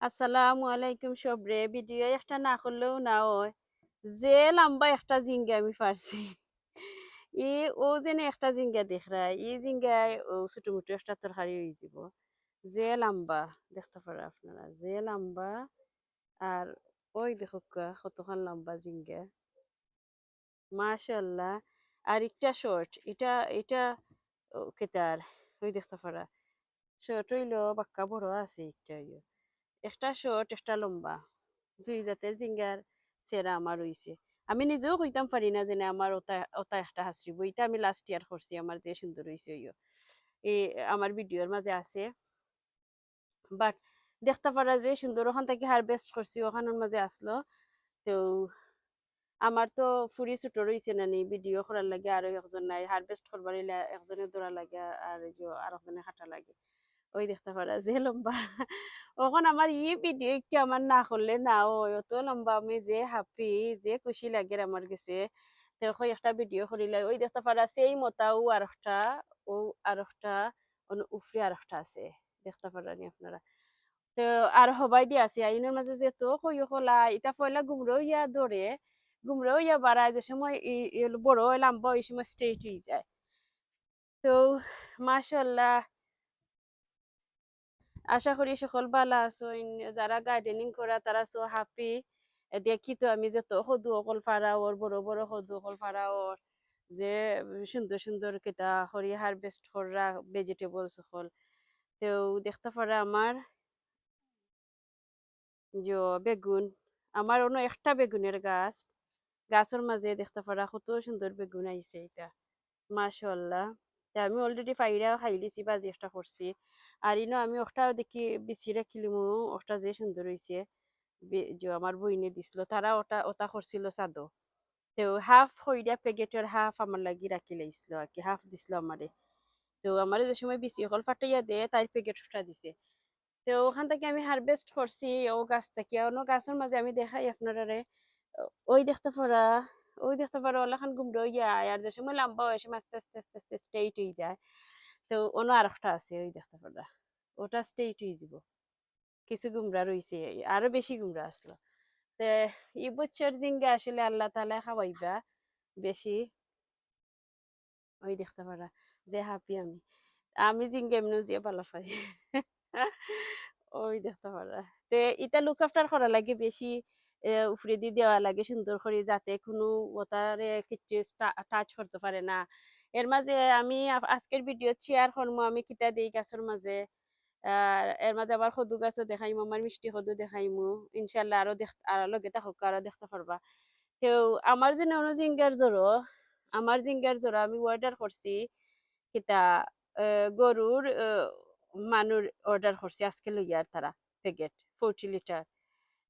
আসসালামু আলাইকুম সবরে ভিডিও একটা না করলেও না হয় যে লম্বা একটা জিঙ্গা আমি পারছি ই ও যেন একটা জিঙ্গা দেখরা ই জিঙ্গায় ও ছোট মোটো একটা তরকারি হয়ে যাব যে লম্বা দেখতে পারে আপনারা যে লম্বা আর ওই দেখো কতখান লম্বা জিঙ্গা মাশাল্লাহ আর একটা শর্ট এটা এটা কেতার ওই দেখতে পারা শর্ট হইলো বাক্কা বড় আছে একটা শর্ট একটা লম্বা দুই জাতের জিঙ্গার সেরা আমার হইছে আমি নিজেও কইতাম পারি না যে না আমার ওটা ওটা একটা হাসরি বইটা আমি লাস্ট ইয়ার করছি আমার যে সুন্দর হইছে এই আমার ভিডিওর মাঝে আছে বাট দেখতে পারা যে সুন্দর ওখান থেকে হারভেস্ট করছি ওখানের মাঝে আসলো তো আমার তো ফুরি ছোট রইছে না নি ভিডিও করার লাগে আর একজন নাই হারভেস্ট করবার হইলে একজনের দৌড়া লাগে আর এই যে আর একজনের হাঁটা লাগে ওই দেখতে পারা যে লম্বা ওখন আমার ভিডিও একটু আমার না করলে না ওই অত লম্বা আমি যে হ্যাপি যে খুশি লাগে আমার গেছে তো ওই একটা ভিডিও করিলে ওই দেখতে পারা সেই মতা ও আর একটা উফরে আর একটা আছে দেখতে পারানি আপনারা তো আর হবাই দিয়ে আছে আইনের মাঝে যে তো কই হলা এটা পয়লা গুমরো ইয়া ধরে গুমরো ইয়া বাড়ায় যে সময় বড় লম্বা ওই সময় স্ট্রেট হয়ে যায় তো মাশাল্লাহ আশা করি সকল ভালো আছো যারা গার্ডেনিং করা তারা সো হ্যাপি দেখি তো আমি যত সদু অকল ফারা ওর বড় বড় সদু অকল ফারা ওর যে সুন্দর সুন্দর কেটা করি হারভেস্ট করা ভেজিটেবল সকল তো দেখতে পারা আমার যে বেগুন আমার অন্য একটা বেগুনের গাছের মাঝে দেখতে পারা কত সুন্দর বেগুন আইছে এটা মাশাআল্লাহ তা আমি অলরেডি ফাইরা খাই লিছি বাজি একটা করছি আর ইনো আমি ওটা দেখি বিচি রাখিলিমু ওটা যে সুন্দর হইছে যে আমার বইনে দিছিল তারা ওটা ওটা করছিল সাদো তো হাফ হইরা প্যাকেটের হাফ আমার লাগি রাখি লাইছিল আর কি হাফ দিছিল আমারে তো আমারে যে সময় বিচি অকল ফাটাইয়া দে তাই প্যাকেটটা দিছে তো ওখান থেকে আমি হারভেস্ট করছি ও গাছ থেকে অন্য গাছের মাঝে আমি দেখাই আপনারা ওই দেখতে পারা ওই দেখতে পারো ওলাখান গুমড়ো ইয়া আর যে সময় লম্বা হয় সময় আস্তে আস্তে আস্তে আস্তে স্ট্রেইট হয়ে যায় তো অন্য আর একটা আছে ওই দেখতে পারা ওটা স্ট্রেইট হয়ে যাব কিছু গুমরা রয়েছে আরো বেশি গুমরা আসলো তে এই বছর জিঙ্গা আসলে আল্লাহ তাআলা খাওয়াইবা বেশি ওই দেখতে পারা যে হাপি আমি আমি জিঙ্গা এমনি যে ভালো পাই ওই দেখতে পারা তে এটা লুক আফটার করা লাগে বেশি উপরে দিয়ে দেওয়া লাগে সুন্দর করে যাতে কোনো ওটারে কিছু টাচ করতে পারে না এর মাঝে আমি আজকের ভিডিও শেয়ার করবো আমি কিতা দেই গাছের মাঝে আর এর মাঝে আবার সদু গাছও দেখাইমু আমার মিষ্টি সদু দেখাইমু ইনশাল্লাহ আরো লগে থাকুক আরো দেখতে পারবা কেউ আমার যে জিঙ্গার জোরো আমার জিঙ্গার জোড়া আমি অর্ডার করছি কিতা গরুর মানুর অর্ডার করছি আজকে লইয়ার তারা প্যাকেট 40 লিটার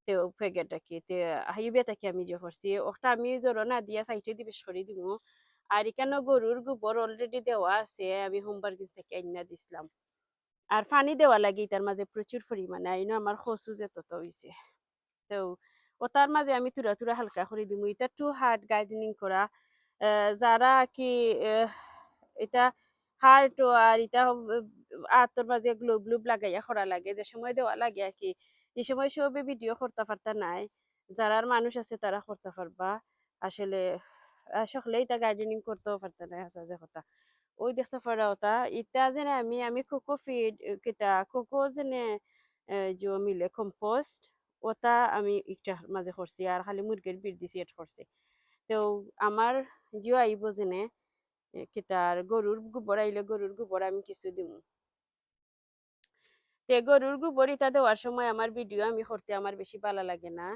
তে প্যাকেট আর কি তে হাইবে তাকে আমি যে করছি ওটা আমি জোরো না দিয়া সাইটে দিবে সরি দিমু আর এখানে গরুর গোবর অলরেডি দেওয়া আছে আমি হোমবার গিজ থেকে আইনা দিছিলাম আর পানি দেওয়া লাগে তার মাঝে প্রচুর পরিমাণে আইনো আমার খসু যে তত হইছে তো ওটার মাঝে আমি তুরা তুরা হালকা করে দিমু এটা টু হার্ড গার্ডেনিং করা যারা কি এটা হার্ট আর এটা আতর মাঝে গ্লোব গ্লোব লাগাইয়া করা লাগে যে সময় দেওয়া লাগে আর কি এই সময় সবে ভিডিও করতে পারতা নাই যারার মানুষ আছে তারা করতে পারবা আসলে সকলেই এটা গার্ডেনিং করতেও পারতা না আসা যে কথা ওই দেখতে পারা ওটা ইটা যেনে আমি কোকো ফিড কিটা কোকো যেনে যে মিলে কম্পোস্ট ওটা আমি একটা মাঝে করছি আর খালি মুরগির বিট দিছি এড করছি তো আমার জিও আইব যেনে কিতার গরুর গোবর আইলে গরুর গোবর আমি কিছু দিব তে গরুর গোবর ইটা দেওয়ার সময় আমার ভিডিও আমি করতে আমার বেশি ভালো লাগে না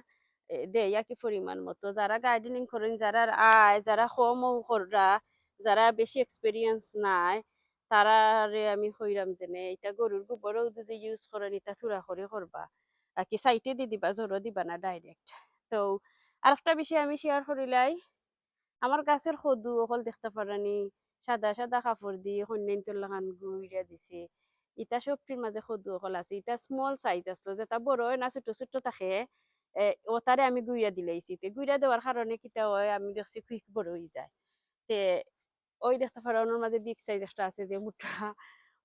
দেয় কি পরিমাণ মতো যারা গার্ডেনিং করেন যারা যারা কম কররা যারা বেশি এক্সপিরিয়েন্স নাই তারারে আমি কইরাম যেনে এটা গরুর গোবরও যদি ইউজ করেন এটা থুরা করে করবা আর কি সাইটে দি দিবা জোরো দিবা না ডাইরেক্ট তো আরেকটা বিষয় আমি শেয়ার করিলাই আমার গাছের সদু অকল দেখতে পারানি সাদা সাদা কাপড় দিয়ে কন্যান লাগান গুইরা দিছে ইটা সবটির মাঝে সদু অকল আছে ইটা স্মল সাইজ আসলো যেটা বড় হয় না ছোট ছোট থাকে ওটারে আমি গুইরা দিলাইছি তে গুইরা দেওয়ার কারণে কিটা হয় আমি দেখছি কুইক বড় হয়ে যায় তে ওই দেখতে পারো ওনার মাঝে বিগ সাইজ একটা আছে যে মুঠা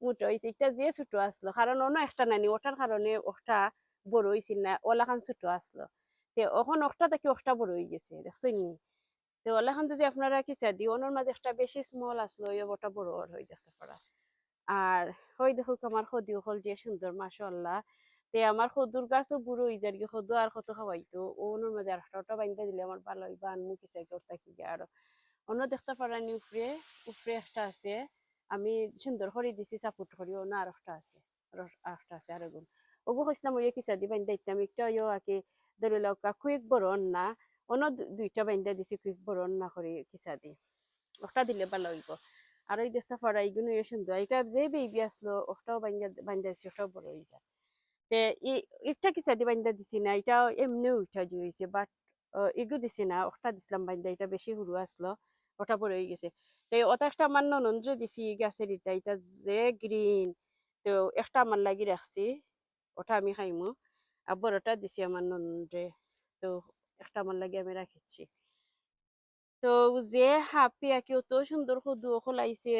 মুঠো হয়েছে এটা যে ছোট আসলো কারণ অন্য একটা নানি ওটার কারণে ওটা বড় হয়েছিল না, ওলাখান ছোট আসলো। তে এখন একটা থেকে একটা বড় হয়ে গেছে, দেখছো নি? তো ওলাখান যদি আপনারা কিসা দি ওনার মাঝে একটা বেশি স্মল আসলো, ওটা বড় হয়ে দেখতে পারা। আর হই দেখুক আমার সদিও হল যে সুন্দর মাশাআল্লাহ। তে আমার সদুর গাছও বুড়ো হয়ে যায় কি, সদু আর কত খাওয়াইতো ওনার মাঝে আর একটা বাইন্দা দিলে আমার ভালো হইবা, আনমু কিসা করতে কি আর অন্য দেখতে পারানি। উপরে উপরে একটা আছে, আমি সুন্দর করে দিছি সাপোর্ট করি, অন্য আর একটা আছে, আর একটা আছে আর এগুন ওগু হইসলাম ওই কিসা দি বাইন্দা দিতাম একটা ইয়ে আকি ধরে লও কুইক বড় না, অন্য দুইটা বাইন্দা দিছি কুইক বড় না করে কিসা দি একটা দিলে ভালো হইব। আর ওই দেখতে পারা এইগুলো সুন্দর, এটা যে বেবি আসলো ওটাও বাইন্দা দিছি, ওটাও বড় হয়ে যায়। তে একটা কিসা দি বাইন্দা দিছি না, এটা এমনি উঠা জুড়িছে, বাট এগু দিছি না, ওটা দিছিলাম বাইন্দা, এটা বেশি সরু আসলো, ওটা বড় হয়ে গেছে। তো ওটা একটা আমার ননন্দ্র দিছি গাছের, এটা যে গ্রিন। তো একটা আমার লাগি রাখছি, ওটা আমি খাইমু। আর বড়টা দিছি আমার ননন্দ্রে। তো একটা আমার লাগে আমি রাখিছি। তো যে হাপি আঁকি অত সুন্দর সদু খোলাইছে,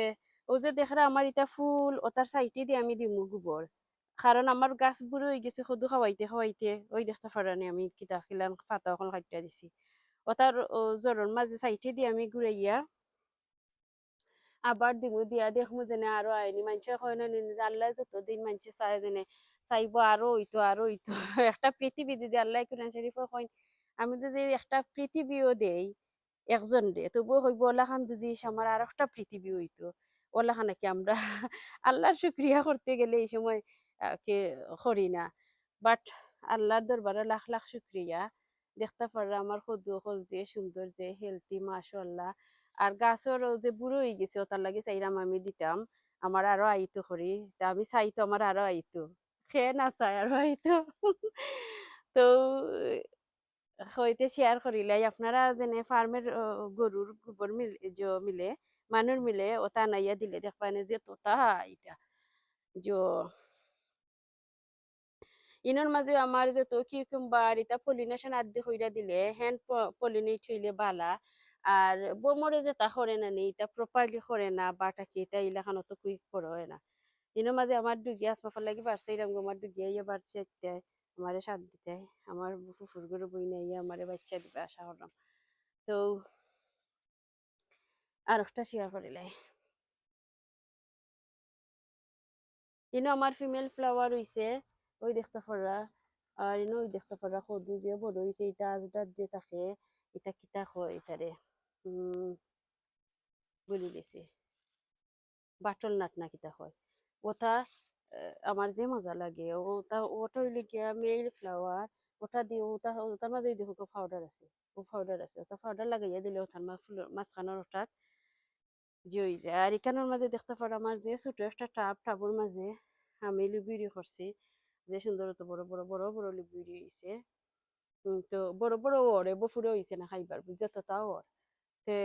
ও যে দেখরা আমার এটা ফুল ওটার সাইটে দিয়ে আমি দিমু গোবর, কারণ আমার গাছ বুড়ো হয়ে গেছে সদু খাওয়াইতে খাওয়াইতে। ওই দেখতে পারানি আমি কিতা খিলান পাতা এখন কাটিয়া দিছি, ওটার জ্বরের মাঝে সাইটে দিয়ে আমি ঘুরাইয়া আবার দিমু, দিয়া দেখমু যেনে আরো আইনি মানুষে কয় না নিন আল্লাহ যতদিন মানুষে চায় যেনে চাইবো আরো হইতো আরো হইতো একটা পৃথিবী যদি আল্লাহ কুরআন শরীফে কয় আমি যদি একটা পৃথিবীও দেই একজন রে, তবুও হইব ওলা খান বুঝি আমার আর একটা পৃথিবী হইতো। ওলা খান নাকি আমরা আল্লাহর শুক্রিয়া করতে গেলে এই সময় কে করি না। বাট আল্লাহর দরবারে লাখ লাখ শুক্রিয়া, দেখতে পাররা আমার সদু হল যে সুন্দর যে হেলদি মাশাআল্লাহ। আর গাছের যে বুড়ো হয়ে গেছে ওটার লাগে চাইরাম আমি দিতাম আমার আরো আইতো করি, তা আমি চাইতো আমার আরো আইতো, খেয়ে না চাই আরো আইতো তো হইতে শেয়ার করিলাই আপনারা যেনে ফার্মের গরুর গোবর মিলে মানুর মিলে ওটা নাইয়া দিলে দেখবানে যে তোতা এটা যে ইনোর মাঝে আমার যে তো কিউকাম্বার এটা পলিনেশন আদি হইরা দিলে হ্যান্ড পলিনেট হইলে বালা। আর বোমরে যে তা করে না নি এটা প্রপারলি করে না বাটা কি এটা ইলাখান অত কুইক করে হয় না। ইনোর মাঝে আমার দুগিয়া আসমাফার লাগি বাড়ছে এরকম আমার দুগিয়া ইয়ে বাড়ছে একটা আমারে সাথ দিতে আমার ফুফুর গরু বই নাই আমারে বাচ্চা দিবে আশা করলাম। তো আর একটা শেয়ার করিলাই ইনো আমার ফিমেল ফ্লাওয়ার হইছে, ওই দেখতে পারা। আর ইনো ওই দেখতে পারা কদু যে বড় হইছে এটা আজদার যে থাকে এটা কিতা কয় এটারে উম বলি গেছি বাটল নাট না কিতা হয় ওটা। আমার যে মজা লাগে ওটা ওটা হইলে গিয়া মেল ফ্লাওয়ার, ওটা দিয়ে ওটা ওটার মাঝে দেখো পাউডার আছে, ও পাউডার আছে ওটা পাউডার লাগাইয়া দিলে ওঠার মাঝখানোর ওঠার যে হয়ে যায়। আর এখানের মাঝে দেখতে পারো আমার যে ছোট একটা টাবুর মাঝে আমি লিবিরি করছি, যে সুন্দর তো বড় বড় বড় বড় লিবিরি হয়েছে। তো বড় বড় ওরে বফুরে হয়েছে না খাইবার বুঝছে তো তাও ওর তে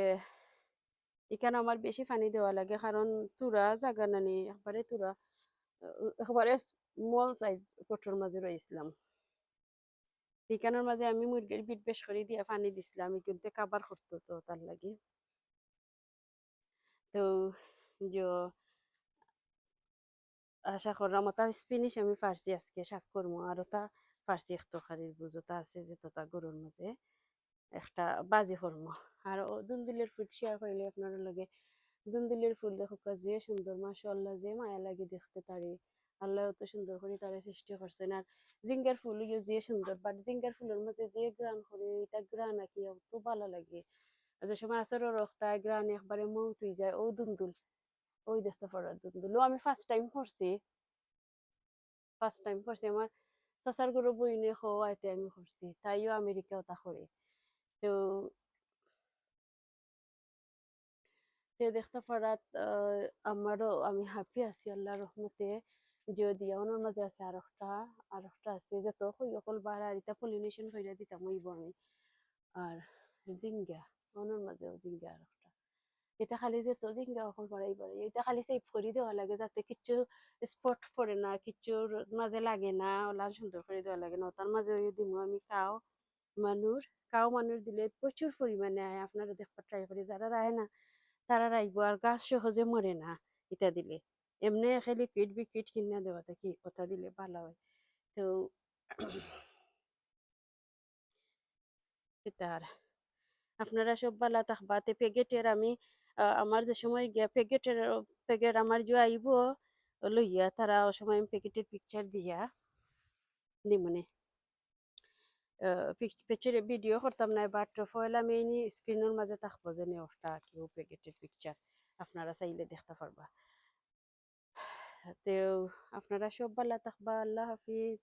এখানে আমার বেশি পানি দেওয়া লাগে, কারণ তুরা জাগা নানি একবারে তুরা একবারে স্মল সাইজ ফটোর মাঝে রয়েছিলাম। এখানের মাঝে আমি মুরগির বিট বেশ করে দিয়ে পানি দিছিলাম কিন্তু কাবার করতো তো তার লাগে। তো যে আশা করলাম ওটা স্পিনিশ আমি ফার্সি আজকে শাক করবো, আর ওটা ফার্সি এক তরকারির বুঝোটা আছে যে তোতা গরুর মাঝে একটা বাজি করবো। আর ও দুন্দুলের ফুল শেয়ার করলে আপনার লাগে দুন্দুলের ফুল দেখো যে সুন্দর মাশাআল্লাহ যে মায়া লাগে দেখতে তারে, আল্লাহ অত সুন্দর করে তারে সৃষ্টি করছেন। আর জিঙ্গার ফুল যে সুন্দর, বাট জিঙ্গার ফুলের মাঝে যে গ্রান করে এটা গ্রান নাকি তো ভালো লাগে, যে সময় আসর রক্তা গ্রান একবারে মৌত হয়ে যায়। ও দুন্দুল ওই দেখতে পারো দুন্দুল ও আমি ফার্স্ট টাইম করছি আমার চাচার গরু বইনে খাওয়াইতে আমি করছি, তাইও আমেরিকা ওটা করে। তো তে দেখতে পারাত আমারও আমি হ্যাপি আছি আল্লাহর রহমতে। যদি ওনার মাঝে আছে আর একটা আছে যে তো হই অকল বার আর এটা পলিনেশন কইরা দিতাম হইব আমি। আর জিঙ্গা ওনার মাঝেও জিঙ্গা আর একটা এটা খালি যে তো জিঙ্গা অকল বাড়াই বাড়াই এটা খালি সেভ করে দেওয়া লাগে যাতে কিচ্ছু স্পট পড়ে না, কিচ্ছুর মাঝে লাগে না, ওলা সুন্দর করে দেওয়া লাগে না। তার মাঝে ওই দিমু আমি মানুর মানুর দিলে প্রচুর পরিমাণে আয়, আপনারা দেখবার ট্রাই করি যারা রায় না তারা রাইব। আর গাছ সহজে মরে না ইটা দিলে, এমনি খালি কিট বিকিট কিনা দেওয়াটা কি কথা দিলে ভালো হয়। তো তার আপনারা সব ভালো থাকবা তে প্যাকেটের আমি আমার যে সময় গিয়া প্যাকেট আমার যে আইব লইয়া তারা ও সময় আমি প্যাকেটের পিকচার দিয়া নিমুনে পিকচার ভিডিও করতাম না বাট ফয়লা আমি স্ক্রিনের মাঝে থাকবো যে ওটা কেউ প্যাকেটের পিকচার আপনারা চাইলে দেখতে পারবা তো আপনারা সব ভালো থাকবা আল্লাহ হাফিজ